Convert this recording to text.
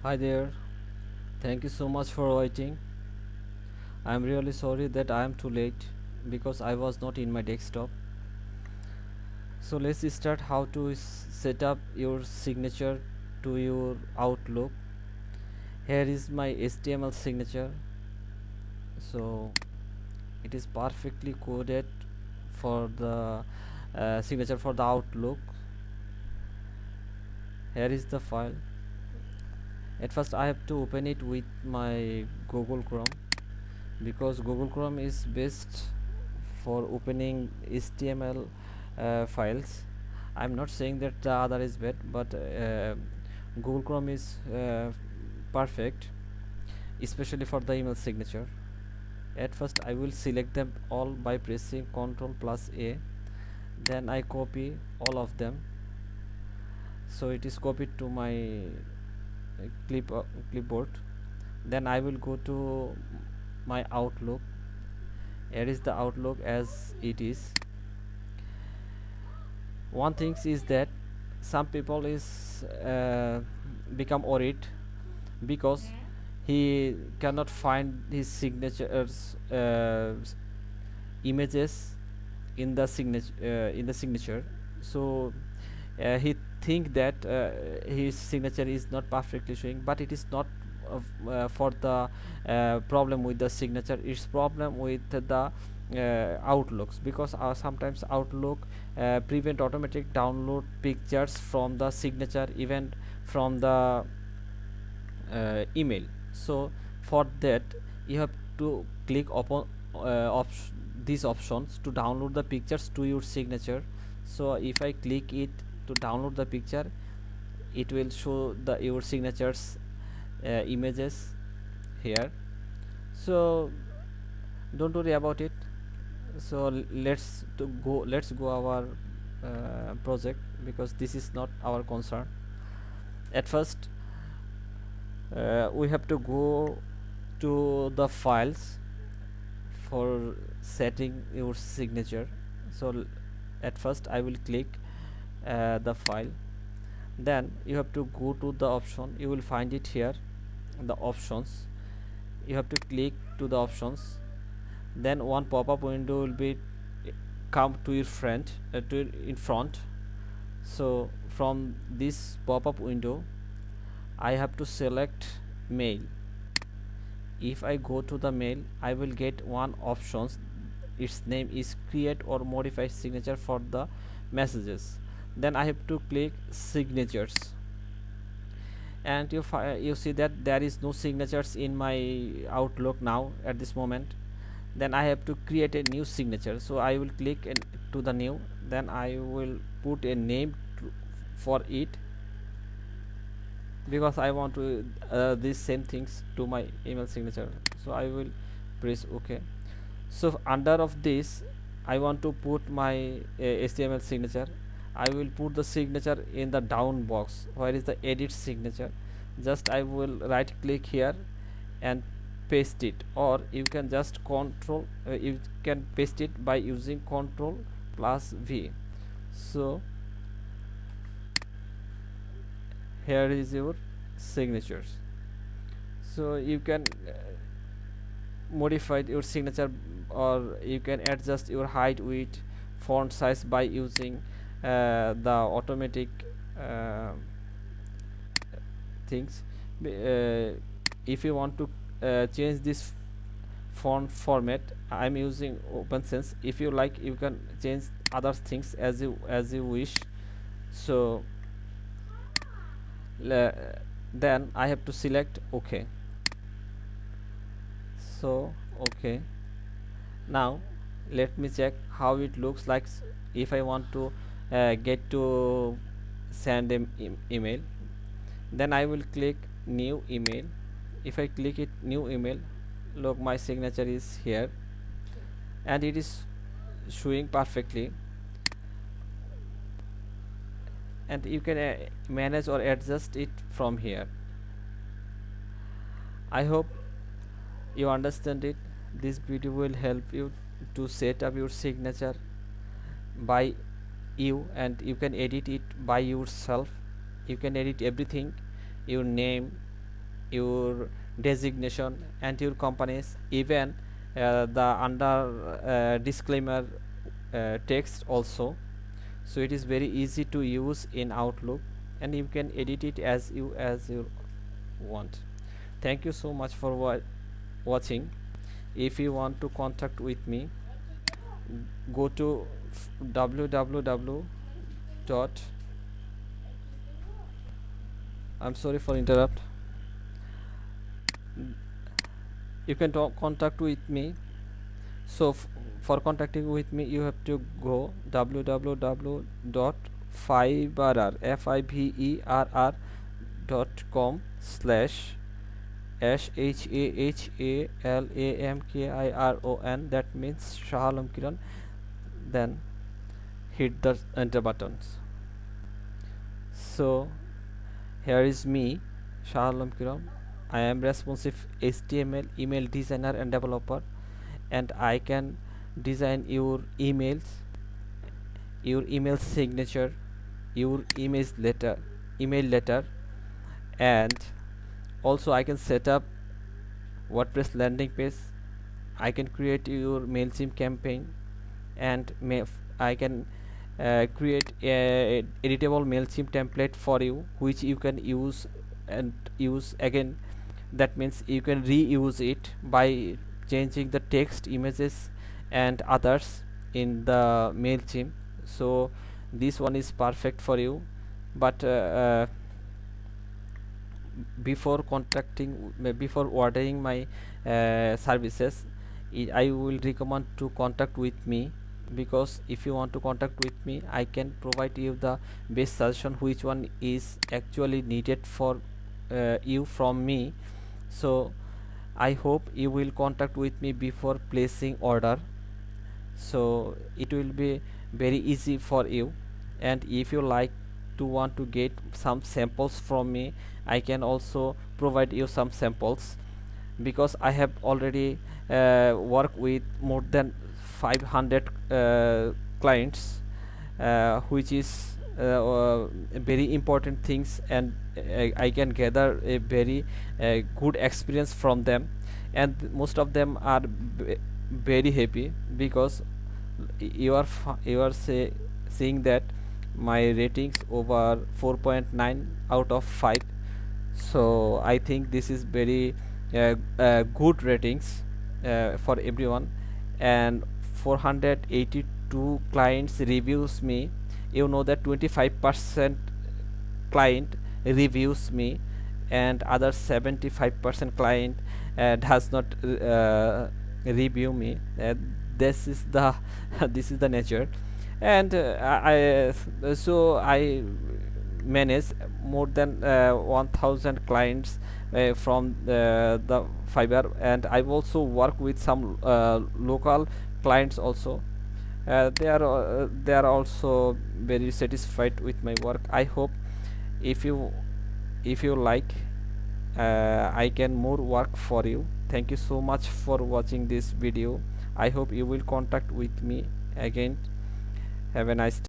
Hi there. Thank you so much for waiting. I'm really sorry that I am too late because I was not in my desktop. So let's start how to set up your signature to your Outlook. Here is my HTML signature. So it is perfectly coded for the signature for the Outlook. Here is the file. At first I have to open it with my Google Chrome because Google Chrome is best for opening HTML files. I'm not saying that the other is bad, but Google Chrome is perfect, especially for the email signature. At first I will select them all by pressing Ctrl plus A, then I copy all of them, so it is copied to my clipboard. Then I will go to my Outlook. Here is the Outlook as it is. One thing is that some people is become worried because he cannot find his signatures images in the signature. So he think that his signature is not perfectly showing, but it is not for the problem with the signature. It's problem with the outlooks, because sometimes Outlook prevent automatic download pictures from the signature, even from the email. So for that you have to click upon these options to download the pictures to your signature. So if I click it to download the picture, it will show the your signatures images here. So don't worry about it. So let's go our project, because this is not our concern. At first we have to go to the files for setting your signature. So at first I will click the file, then you have to go to the option. You will find it here, the options. You have to click to the options, then one pop-up window will be come to your front in front. So from this pop-up window I have to select mail. If I go to the mail, I will get one options. Its name is create or modify signature for the messages. Then I have to click signatures, and you see that there is no signatures in my Outlook now at this moment. Then I have to create a new signature, so I will click to the new. Then I will put a name for it, because I want to these same things to my email signature. So I will press OK. So under of this I want to put my HTML signature. I will put the signature in the down box where is the edit signature. Just I will right click here and paste it, or you can just control you can paste it by using Ctrl plus V. So here is your signatures. So you can modify your signature, or you can adjust your height, width, font size by using the automatic uh, things. If you want to change this font format, I'm using OpenSense. If you like, you can change other things as you wish. So then I have to select OK. So OK. Now let me check how it looks like. If I want to get to send an email, then I will click new email. If I click it new email, look, my signature is here and it is showing perfectly. And you can manage or adjust it from here. I hope you understand it. This video will help you to set up your signature by you, and you can edit it by yourself. You can edit everything, your name, your designation and your companies, even the under disclaimer text also. So it is very easy to use in Outlook, and you can edit it as you want. Thank you so much for watching. If you want to contact with me, go to www dot I'm sorry for interrupt. You can contact with me. So for contacting with me, you have to go www dot fiverr fiverr.com/SHAHALAMKIRON, that means Shah Alam Kiran. Then hit the enter buttons. So here is me, Shah Alam Kiran. I am responsive HTML email designer and developer, and I can design your emails, your email signature, your email letter, and also I can set up WordPress landing page. I can create your MailChimp campaign, and I can create a editable MailChimp template for you, which you can use and use again. That means you can reuse it by changing the text, images, and others in the MailChimp. So this one is perfect for you. But before ordering my services, I will recommend to contact with me, because if you want to contact with me, I can provide you the best suggestion which one is actually needed for you from me. So I hope you will contact with me before placing order, so it will be very easy for you. And if you like to want to get some samples from me, I can also provide you some samples, because I have already worked with more than 500 clients, which is very important things, and I can gather a very good experience from them, and most of them are very happy, because you are seeing that my ratings over 4.9 out of 5. So I think this is very good ratings for everyone. And 482 clients reviews me. You know that 25% client reviews me, and other 75% client does not review me. This is the this is the nature. And I manage more than 1000 clients from the Fiverr, and I also work with some local clients also. They are also very satisfied with my work. I hope if you like, I can more work for you. Thank you so much for watching this video. I hope you will contact with me again. Have a nice